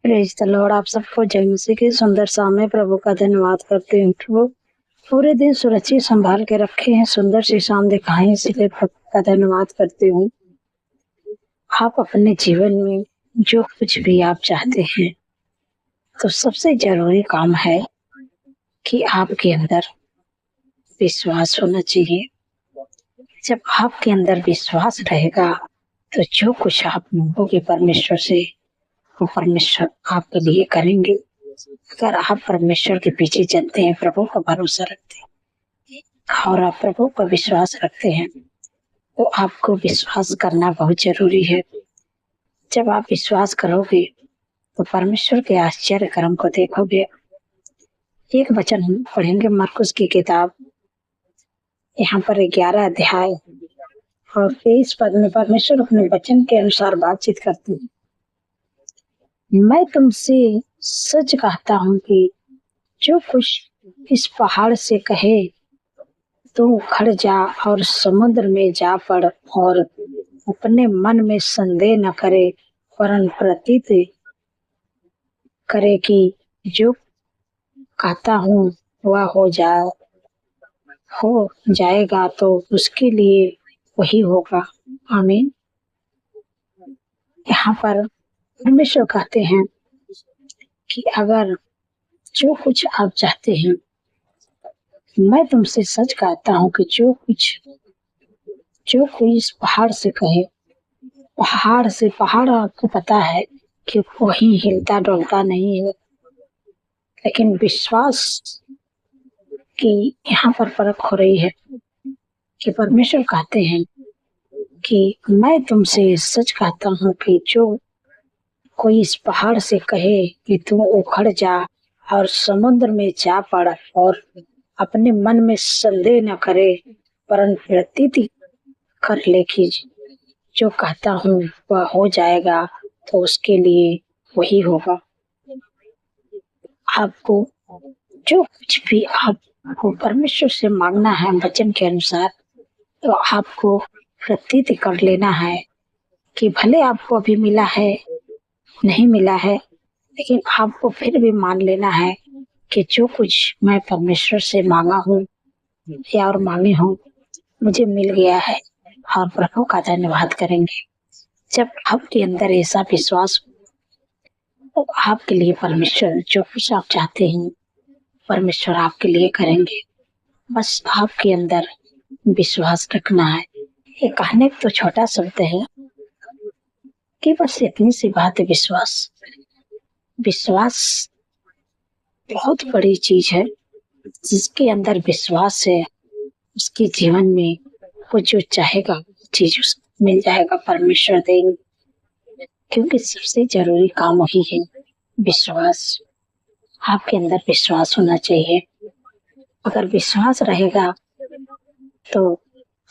Praise the Lord. आप सबको जय मसीह की सुंदर शाम प्रभु का धन्यवाद करते हैं। प्रभु पूरे दिन सुरक्षित संभाल के रखे हैं, सुंदर सी शाम दिखाई, इसलिए प्रभु का धन्यवाद करती हूँ। आप अपने जीवन में जो कुछ भी आप चाहते हैं तो सबसे जरूरी काम है कि आपके अंदर विश्वास होना चाहिए। जब आपके अंदर विश्वास रहेगा तो जो कुछ आप मांगोगे परमेश्वर से, वो परमेश्वर आपके लिए करेंगे। अगर आप परमेश्वर के पीछे चलते हैं, प्रभु का भरोसा रखते हैं और आप प्रभु पर विश्वास रखते हैं, तो आपको विश्वास करना बहुत जरूरी है। जब आप विश्वास करोगे तो परमेश्वर के आश्चर्य कर्म को देखोगे। एक वचन हम पढ़ेंगे मरकुस की किताब, यहाँ पर 11 अध्याय और 23 पद में परमेश्वर अपने वचन के अनुसार बातचीत करते हैं। मैं तुमसे सच कहता हूँ कि जो कुछ इस पहाड़ से कहे तो उखड़ जा और समुद्र में जा पड़, और अपने मन में संदेह न करे, वरन प्रतीत करे कि जो कहता हूँ वह हो जाएगा तो उसके लिए वही होगा। आमीन। यहाँ पर परमेश्वर कहते हैं कि अगर जो कुछ आप चाहते हैं, मैं तुमसे सच कहता हूँ कि जो कोई इस पहाड़ से कहे, पहाड़ आपको पता है कि वही हिलता डोलता नहीं है, लेकिन विश्वास की यहाँ पर परख हो रही है कि परमेश्वर कहते हैं कि मैं तुमसे सच कहता हूँ कि जो कोई इस पहाड़ से कहे कि तू उखड़ जा और समुद्र में जा पड़, और अपने मन में संदेह न करे, परंतु प्रतीति कर ले कि जो कहता हूँ वह हो जाएगा तो उसके लिए वही होगा। आपको जो कुछ भी आपको परमेश्वर से मांगना है वचन के अनुसार, तो आपको प्रतीति कर लेना है कि भले आपको अभी मिला है, नहीं मिला है, लेकिन आपको फिर भी मान लेना है कि जो कुछ मैं परमेश्वर से मांगा हूँ या और मांगे हूँ मुझे मिल गया है, और प्रभु का धन्यवाद करेंगे। जब आपके अंदर ऐसा विश्वास तो आपके लिए परमेश्वर जो कुछ आप चाहते हैं परमेश्वर आपके लिए करेंगे। बस आपके अंदर विश्वास रखना है। ये कहने तो छोटा शब्द है कि बस इतनी सी बात है। विश्वास बहुत बड़ी चीज है। जिसके अंदर विश्वास है उसके जीवन में वो जो चाहेगा चीज उसको मिल जाएगा, परमेश्वर देंगे। क्योंकि सबसे जरूरी काम वही है, विश्वास। आपके अंदर विश्वास होना चाहिए। अगर विश्वास रहेगा तो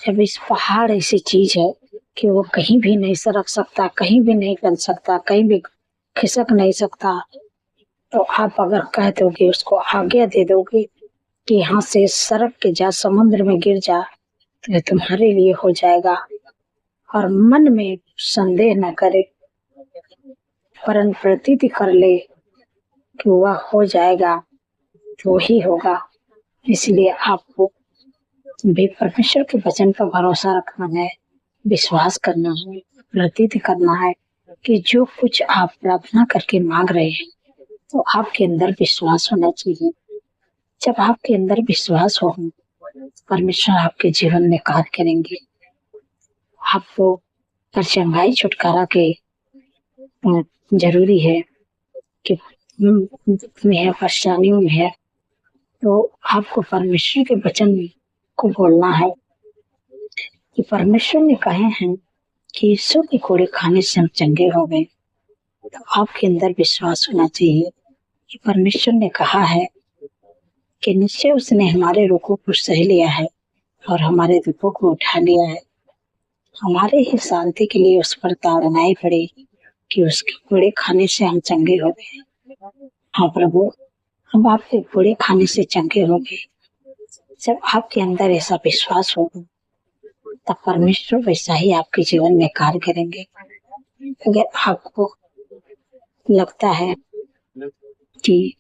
जब इस पहाड़ ऐसी चीज है कि वो कहीं भी नहीं सरक सकता, कहीं भी नहीं गल सकता, कहीं भी खिसक नहीं सकता, तो आप अगर कह दोगे, उसको आज्ञा दे दोगे कि यहाँ से सरक के जा, समुद्र में गिर जा, तो ये तुम्हारे लिए हो जाएगा। और मन में संदेह न करे, परंतु प्रतीति कर ले कि वह हो जाएगा तो वही होगा। इसलिए आपको भी परमेश्वर के वचन पर भरोसा रखना है, विश्वास करना है, प्रतीति करना है कि जो कुछ आप प्रार्थना करके मांग रहे हैं तो आपके अंदर विश्वास होना चाहिए। जब आपके अंदर विश्वास हो, परमेश्वर आपके जीवन में कार्य करेंगे। आपको हर चंगाई छुटकारा के जरूरी है कि में है, परेशानियों में है, तो आपको परमेश्वर के वचन को बोलना है कि परमेश्वर ने कहे हैं कि यीशु के कोड़े खाने से हम चंगे हो गए। तो आपके अंदर विश्वास होना चाहिए कि परमेश्वर ने कहा है कि निश्चय उसने हमारे रोगों को सह लिया है और हमारे दुखों को उठा लिया है। हमारे ही शांति के लिए उस पर ताड़नाई पड़ी कि उसके कोड़े खाने से हम चंगे हो गए। हाँ प्रभु, हम आपके कोड़े खाने से चंगे हो गए। जब आपके अंदर ऐसा विश्वास होगा तब परमेश्वर वैसा ही आपके जीवन में कार्य करेंगे। अगर आपको लगता है कि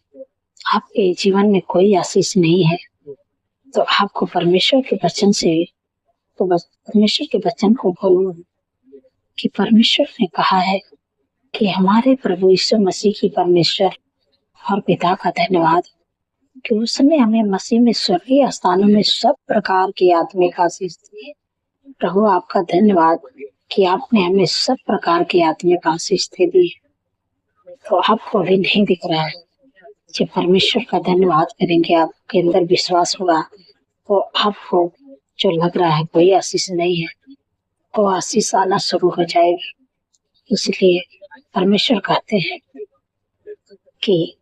आपके जीवन में कोई आशीष नहीं है, तो आपको परमेश्वर के वचन से तो बस परमेश्वर के वचन को बोलो कि परमेश्वर ने कहा है कि हमारे प्रभु यीशु मसीह की परमेश्वर और पिता का धन्यवाद कि उसने हमें मसीह में स्वर्गीय स्थानों में सब प्रकार की आत्मिक आशीष दी है। प्रभु आपका धन्यवाद कि आपने हमें सब प्रकार की आत्मिक आशीष दे दी है। तो आपको अभी नहीं दिख रहा है, जब परमेश्वर का धन्यवाद करेंगे, आपके अंदर विश्वास होगा, तो आपको जो लग रहा है कोई आशीष नहीं है, तो आशीष आना शुरू हो जाएगी। इसलिए परमेश्वर कहते हैं कि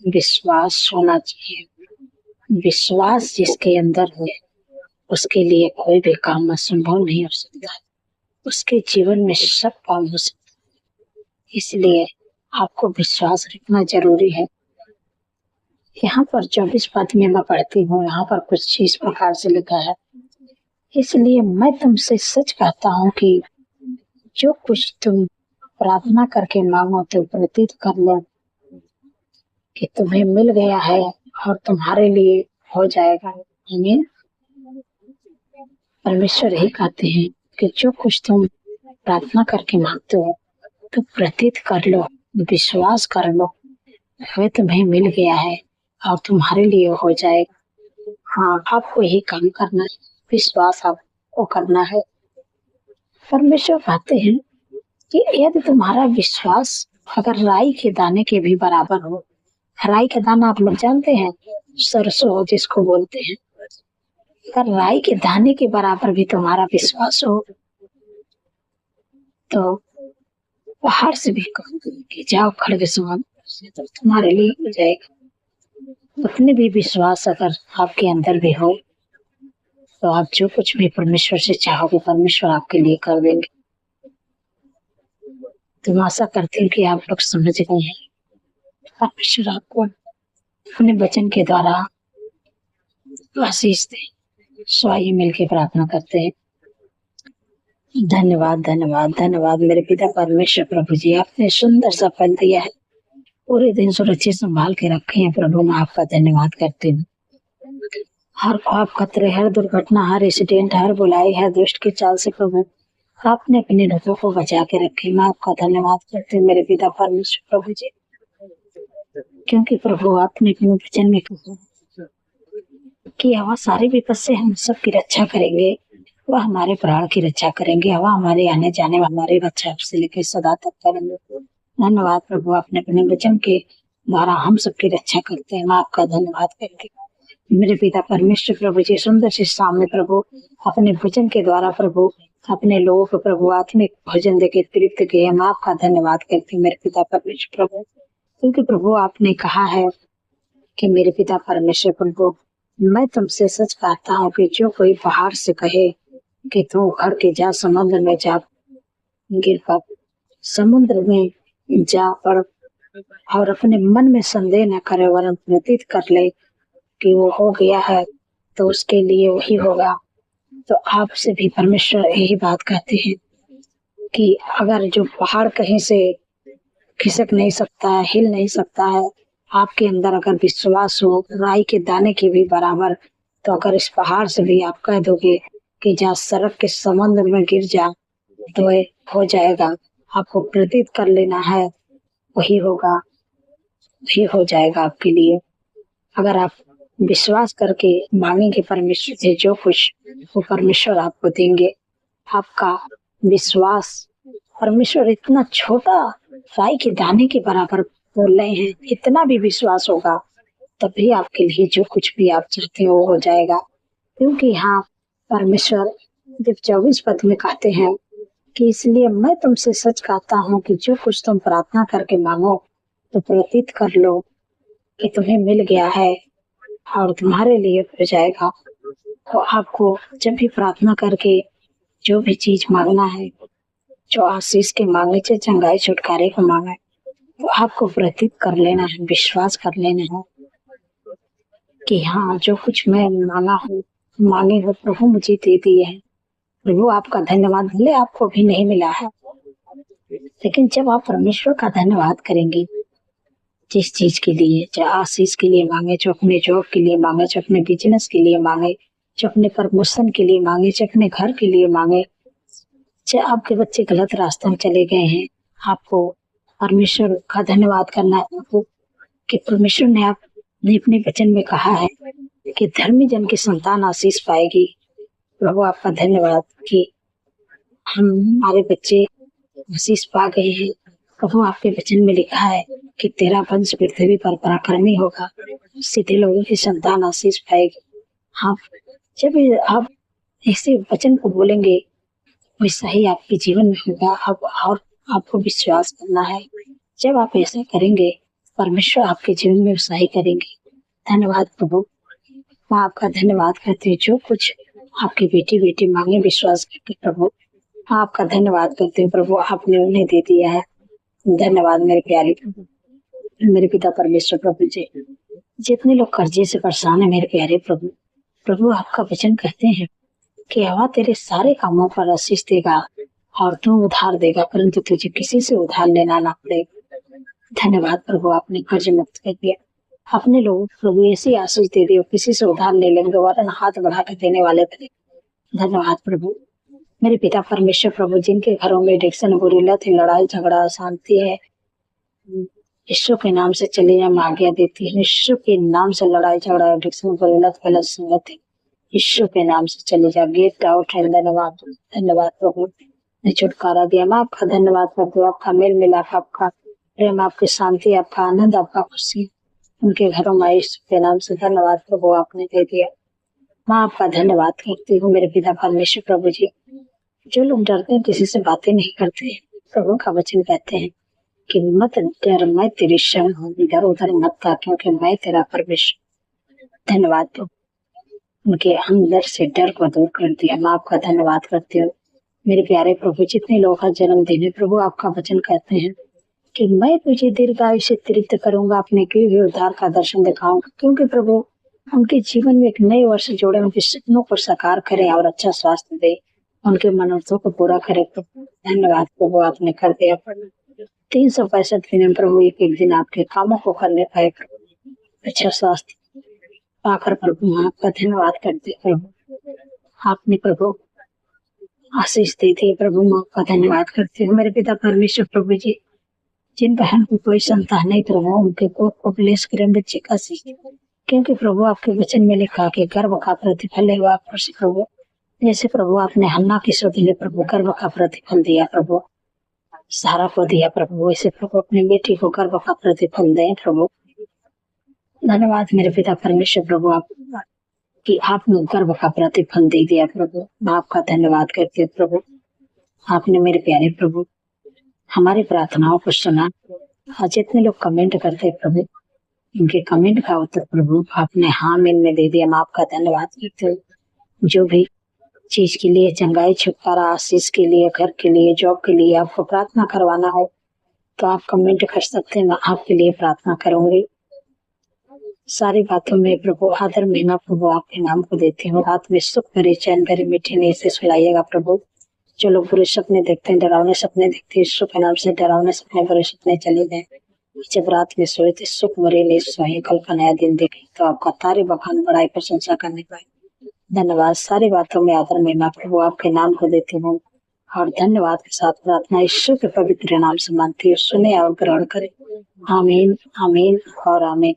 विश्वास होना चाहिए। विश्वास जिसके अंदर है उसके लिए कोई भी काम असंभव नहीं हो सकता, उसके जीवन में सब काम हो सकता है। इसलिए आपको विश्वास रखना जरूरी है। यहाँ पर 24 पद में मैं पढ़ती हूँ, यहाँ पर कुछ इस प्रकार से लिखा है, इसलिए मैं तुमसे सच कहता हूँ कि जो कुछ तुम प्रार्थना करके मांगो तो प्रतीत कर लो कि तुम्हें मिल गया है और तुम्हारे लिए हो जाएगा। हमें परमेश्वर यही कहते हैं कि जो कुछ तुम प्रार्थना करके मांगते हो तो प्रतीत कर लो, विश्वास कर लो, वह तुम्हें मिल गया है और तुम्हारे लिए हो जाएगा। हाँ, आपको यही काम करना है, विश्वास आपको करना है। परमेश्वर कहते हैं कि यदि तुम्हारा विश्वास अगर राई के दाने के भी बराबर हो, राई का दाना आप लोग जानते हैं, सरसों जिसको बोलते हैं, अगर राई के दाने के बराबर भी तुम्हारा विश्वास हो तो पहाड़ से भी कहो कि जाओ खड़ग समान, तो तुम्हारे लिए हो जाएगा। उतने भी विश्वास अगर आपके अंदर भी हो तो आप जो कुछ भी परमेश्वर से चाहोगे परमेश्वर आपके लिए कर देंगे। तो आशा करती हूँ कि आप लोग समझ गए हैं। परमेश्वर आपको अपने वचन के द्वारा आशीष दे। सो आइए मिलकर प्रार्थना करते हैं। धन्यवाद धन्यवाद धन्यवाद मेरे पिता परमेश्वर प्रभु जी, आपने सुंदर सा फल दिया है, पूरे दिन सुरक्षित संभाल के रखे हैं प्रभु। मैं आपका धन्यवाद करती हूँ। हर ख्वाब खतरे, हर दुर्घटना, हर एक्सीडेंट, हर बुलाई, हर दुष्ट की चाल से प्रभु आपने अपने लोगों को बचा के रखे। मैं आपका धन्यवाद करती हूँ मेरे पिता परमेश्वर प्रभु जी, क्योंकि प्रभु आपने अपने वचन में कहा कि हवा सारे विपद से हम सबकी रक्षा करेंगे, वह हमारे प्राण की रक्षा करेंगे, हवा हमारे आने जाने में हमारी रक्षा से लेकर सदा तक करेंगे। धन्यवाद प्रभु, आपने अपने वचन के द्वारा हम सबकी रक्षा करते हैं। मैं आपका धन्यवाद करती हूँ मेरे पिता परमेश्वर प्रभु जी। सुंदर से सामने प्रभु अपने वचन के द्वारा प्रभु अपने लोगों को प्रभु आत्मिक भोजन देके तृप्त किए। मैं आपका धन्यवाद करती हूँ मेरे पिता परमेश्वर प्रभु, क्योंकि प्रभु आपने कहा है कि मेरे पिता परमेश्वर प्रभु, मैं तुमसे सच कहता हूँ कि जो कोई पहाड़ से कहे कि तू उखड़ के जा समुद्र में जा, गिर पड़, समुद्र में जा पड़, और अपने मन में संदेह न करे वरन प्रतीत कर ले कि वो हो गया है तो उसके लिए वही होगा। तो आपसे भी परमेश्वर यही बात कहते हैं कि अगर जो पहाड़ कहीं से खिसक नहीं सकता है, हिल नहीं सकता है, आपके अंदर अगर विश्वास हो राई के दाने के भी बराबर, तो अगर इस पहाड़ से भी आप कह दोगे कि जा सड़क के समुद्र में गिर जा तो ये हो जाएगा। आपको प्रतीत कर लेना है, वही होगा, वही हो जाएगा आपके लिए। अगर आप विश्वास करके मांगेंगे परमेश्वर से जो कुछ, वो परमेश्वर आपको देंगे। आपका विश्वास, परमेश्वर इतना छोटा राई के दाने के बराबर बोल रहे हैं, इतना भी विश्वास होगा तभी आपके लिए जो कुछ भी आप चाहते हो वो हो जाएगा। क्योंकि हाँ, परमेश्वर जब 24 पद में कहते हैं कि इसलिए मैं तुमसे सच कहता हूँ कि जो कुछ तुम प्रार्थना करके मांगो तो प्रतीत कर लो कि तुम्हें मिल गया है और तुम्हारे लिए हो जाएगा। तो आपको जब भी प्रार्थना करके जो भी चीज मांगना है, जो आशीष के मांगे, चाहे चंगाई छुटकारे को मांगे, तो आपको प्रतीत कर लेना है, विश्वास कर लेना है कि हाँ, जो कुछ मैं मांगा हूँ, मांगे हो प्रभु मुझे दे दिए हैं। प्रभु आपका धन्यवाद, भले आपको भी नहीं मिला है, लेकिन जब आप परमेश्वर का धन्यवाद करेंगे जिस चीज के लिए, चाहे आशीष के लिए मांगे, चाहे अपने जॉब के लिए मांगे, चाहे अपने बिजनेस के लिए मांगे, चाहे अपने प्रमोशन के लिए मांगे, चाहे अपने घर के लिए मांगे, चाहे आपके बच्चे गलत रास्ते में चले गए हैं, आपको परमेश्वर का धन्यवाद करना है आपको कि परमेश्वर ने आपने अपने वचन में कहा है कि धर्मी जन की संतान आशीष पाएगी। प्रभु आपका धन्यवाद कि हमारे बच्चे आशीष पा गए हैं। प्रभु आपके वचन में लिखा है कि तेरा वंश पृथ्वी पर पराक्रमी होगा, सीधे लोगों की संतान आशीष पाएगी। आप जब आप ऐसे वचन को बोलेंगे वैसा ही आपके जीवन में होगा। आप और आपको विश्वास करना है, जब आप ऐसा करेंगे परमेश्वर आपके जीवन में वैसा ही करेंगे। धन्यवाद प्रभु, मैं आपका धन्यवाद करती हूँ। जो कुछ आपकी बेटी मांगे विश्वास करके प्रभु आपका धन्यवाद करते हैं। प्रभु आपने उन्हें दे दिया है। धन्यवाद मेरे प्यारे प्रभु, मेरे पिता परमेश्वर प्रभु जी। जितने लोग कर्जे से परेशान है मेरे प्यारे प्रभु, प्रभु आपका वचन कहते हैं कि यहोवा तेरे सारे कामों पर आशीष देगा और तू उधार देगा, परंतु तुझे किसी से उधार लेना ना पड़ेगा। धन्यवाद प्रभु, आपने कर्ज मुक्त कर दिया। अपने लोग प्रभु ऐसी आशीष दे दियो, किसी से उधार ले लेंगे वरन हाथ बढ़ा कर देने वाले बने। धन्यवाद प्रभु, मेरे पिता परमेश्वर प्रभु, जिनके घरों में एडिक्शन, बुरी लत, लड़ाई झगड़ा अशांति है, यीशु के नाम से चले जाए, मैं आज्ञा देती हूँ। यीशु के नाम से लड़ाई झगड़ा, एडिक्शन, बुरी लत, गलत संगत यीशु के नाम से चले जाए, गेट आउट है। धन्यवाद, धन्यवाद प्रभु ने छुटकारा दिया। मैं आपका धन्यवाद करती हूँ। आपका मेल मिलाप, आपका प्रेम, आपकी शांति, आपका आनंद, आपका खुशी उनके घरों में यीशु के नाम से। धन्यवाद प्रभु, आपने दे दिया। मैं आपका धन्यवाद करती हूँ मेरे पिता परमेश्वर प्रभु जी। जो लोग डरते हैं, किसी से बातें नहीं करते, प्रभु का वचन कहते हैं कि मत डर, मैं तेरी शरण हूँ, इधर उधर मत का, क्योंकि मैं तेरा परमेश्वर। धन्यवाद प्रभु, उनके अंदर से डर को दूर कर दिया। मैं आपका धन्यवाद करती हूँ मेरे प्यारे प्रभु। जितने लोग का जन्मदिन है प्रभु, आपका वचन कहते हैं कि मैं तुझे दीर्घायु से तृप्त करूंगा, अपने किए हुए उद्धार का दर्शन दिखाऊंगा। क्योंकि प्रभु उनके जीवन में एक नए वर्ष जोड़े, उनके सपनों को साकार करें और अच्छा स्वास्थ्य दे, उनके मनोरथों को पूरा करे प्रभु। धन्यवाद प्रभु, आपने कर दिया। 365 दिन प्रभु एक एक दिन आपके कामों को करने पाए प्रभु, अच्छा स्वास्थ्य पाकर प्रभु आपका धन्यवाद करते प्रभु। आपने प्रभु आशीष दी थी प्रभु, मैं आपका धन्यवाद करती हूँ मेरे पिता परमेश्वर प्रभु जी। जिन बहन को कोई संतान नहीं प्रभु, उनके को ब्लेस करें बच्चे का सी, क्योंकि प्रभु आपके वचन में लिखा कि गर्भ का प्रतिफल है आप प्रभु। जैसे प्रभु आपने हन्ना की शोध ले प्रभु गर्भ का प्रतिफल दिया प्रभु, सारा को दिया प्रभु, वैसे प्रभु अपनी बेटी को गर्भ का प्रतिफल दें प्रभु। धन्यवाद मेरे पिता परमेश्वर प्रभु, आप कि आपने गर्भ का प्रतिफल दे दिया प्रभु। मैं आपका धन्यवाद करती हूँ प्रभु। आपने मेरे प्यारे प्रभु हमारी प्रार्थनाओं को सुना, और जितने लोग कमेंट करते प्रभु, उनके कमेंट का उत्तर प्रभु आपने हाँ में दे दिया। मैं आपका धन्यवाद करती हूँ। जो भी चीज के लिए, चंगाई, छुटकारा, आशीष के लिए, घर के लिए, जॉब के लिए आपको प्रार्थना करवाना हो तो आप कमेंट कर सकते हैं, मैं आपके लिए प्रार्थना करूंगी। सारी बातों में प्रभु आदर महिमा प्रभु आपके नाम को देती हूँ। रात में सुख भरे, चैन भरे, मीठे नींद से सुलाइएगा प्रभु। जो लोग बुरे सपने देखते हैं, डरावने सपने देखते हैं, यीशु के नाम से डरावने सपने, बुरे सपने चले गए। जब रात में सोए थे सुख भरे नींद सोए, कल का नया दिन देखे तो आपका तारे बखान बड़ाई प्रशंसा करने पाए। धन्यवाद। सारी बातों में आदर महिमा प्रभु आपके नाम को देती हूँ और धन्यवाद के साथ प्रार्थना यीशु के पवित्र नाम से मानती हूँ। सुने और ग्रहण करें। आमीन, आमीन और आमीन।